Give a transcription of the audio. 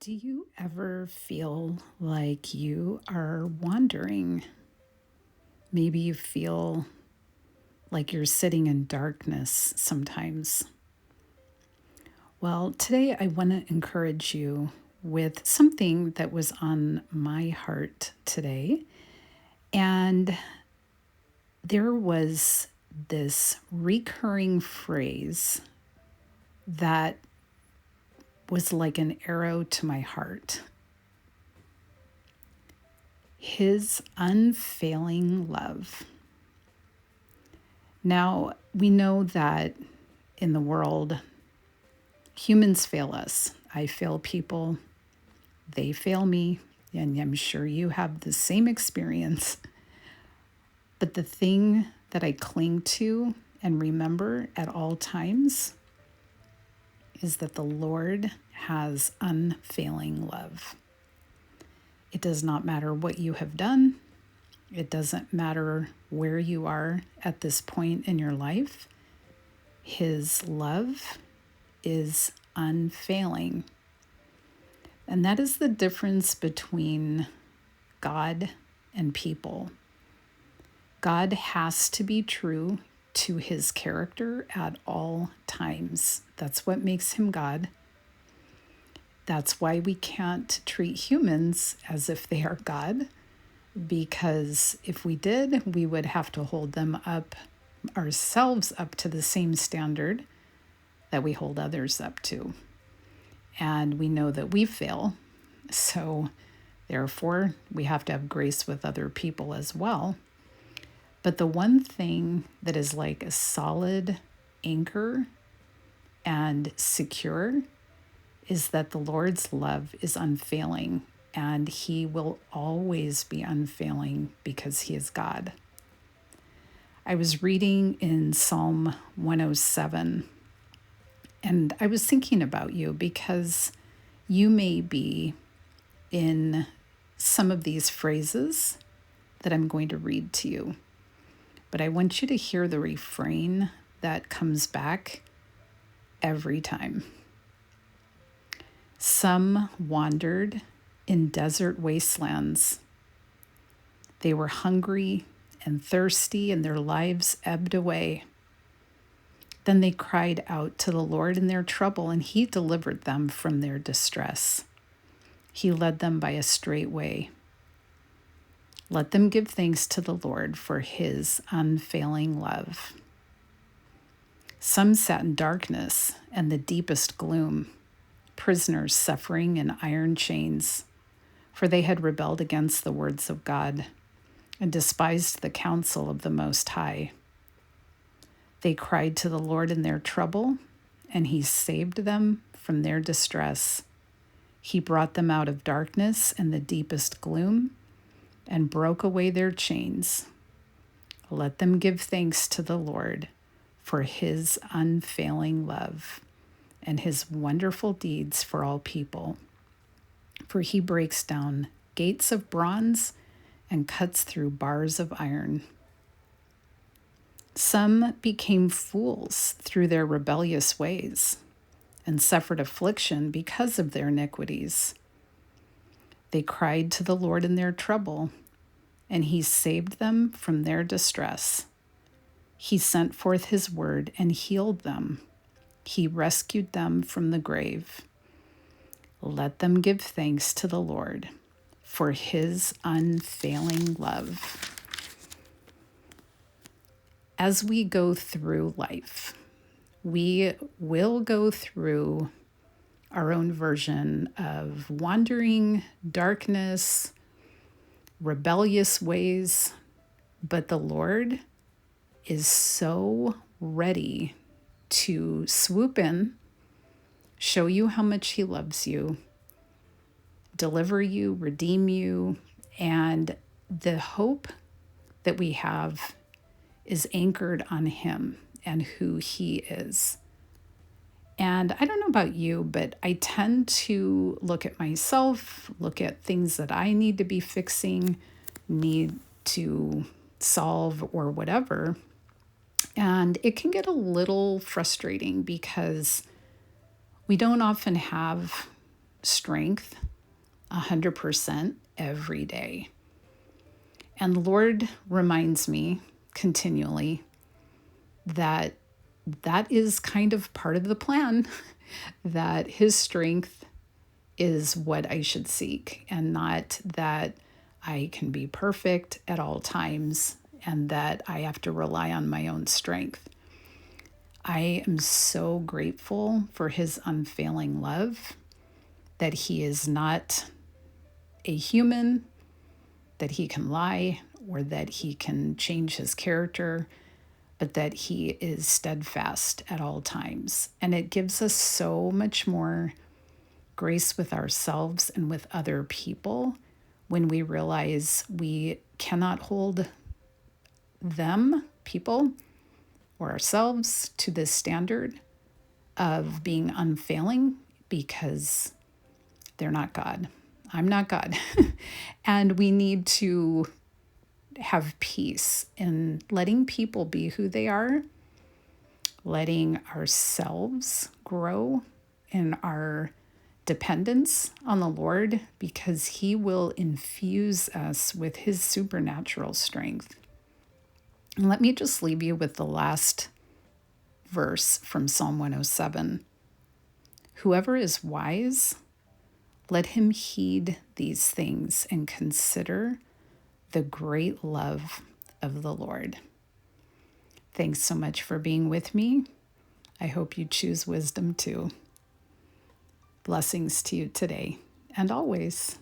Do you ever feel like you are wandering? Maybe you feel like you're sitting in darkness sometimes. Well, today I want to encourage you with something that was on my heart today. And there was this recurring phrase that was like an arrow to my heart. His unfailing love. Now, we know that in the world, humans fail us. I fail people, they fail me, and I'm sure you have the same experience. But the thing that I cling to and remember at all times is that the Lord has unfailing love. It does not matter what you have done. It doesn't matter where you are at this point in your life. His love is unfailing. And that is the difference between God and people. God has to be true to his character at all times. That's what makes him God. That's why we can't treat humans as if they are God, because if we did, we would have to hold them up, ourselves up to the same standard that we hold others up to. And we know that we fail. So therefore, we have to have grace with other people as well. But the one thing that is like a solid anchor and secure is that the Lord's love is unfailing, and he will always be unfailing because he is God. I was reading in Psalm 107, and I was thinking about you because you may be in some of these phrases that I'm going to read to you. But I want you to hear the refrain that comes back every time. Some wandered in desert wastelands. They were hungry and thirsty, and their lives ebbed away. Then they cried out to the Lord in their trouble, and he delivered them from their distress. He led them by a straight way. Let them give thanks to the Lord for his unfailing love. Some sat in darkness and the deepest gloom, prisoners suffering in iron chains, for they had rebelled against the words of God and despised the counsel of the Most High. They cried to the Lord in their trouble, and he saved them from their distress. He brought them out of darkness and the deepest gloom and broke away their chains. Let them give thanks to the Lord for his unfailing love and his wonderful deeds for all people. For he breaks down gates of bronze and cuts through bars of iron. Some became fools through their rebellious ways and suffered affliction because of their iniquities. They cried to the Lord in their trouble, and he saved them from their distress. He sent forth his word and healed them. He rescued them from the grave. Let them give thanks to the Lord for his unfailing love. As we go through life, we will go through our own version of wandering, darkness, rebellious ways, but the Lord is so ready to swoop in, show you how much he loves you, deliver you, redeem you, and the hope that we have is anchored on him and who he is. And I don't know about you, but I tend to look at myself, look at things that I need to be fixing, need to solve, or whatever. And it can get a little frustrating because we don't often have strength 100% every day. And the Lord reminds me continually that that is kind of part of the plan, that His strength is what I should seek, and not that I can be perfect at all times and that I have to rely on my own strength. I am so grateful for His unfailing love, that He is not a human, that He can lie or that He can change His character, but that He is steadfast at all times. And it gives us so much more grace with ourselves and with other people when we realize we cannot hold them, people, or ourselves to this standard of being unfailing, because they're not God. I'm not God. And we need to have peace in letting people be who they are, letting ourselves grow in our dependence on the Lord, because He will infuse us with His supernatural strength. And let me just leave you with the last verse from Psalm 107. Whoever is wise, let him heed these things and consider the great love of the Lord. Thanks so much for being with me. I hope you choose wisdom too. Blessings to you today and always.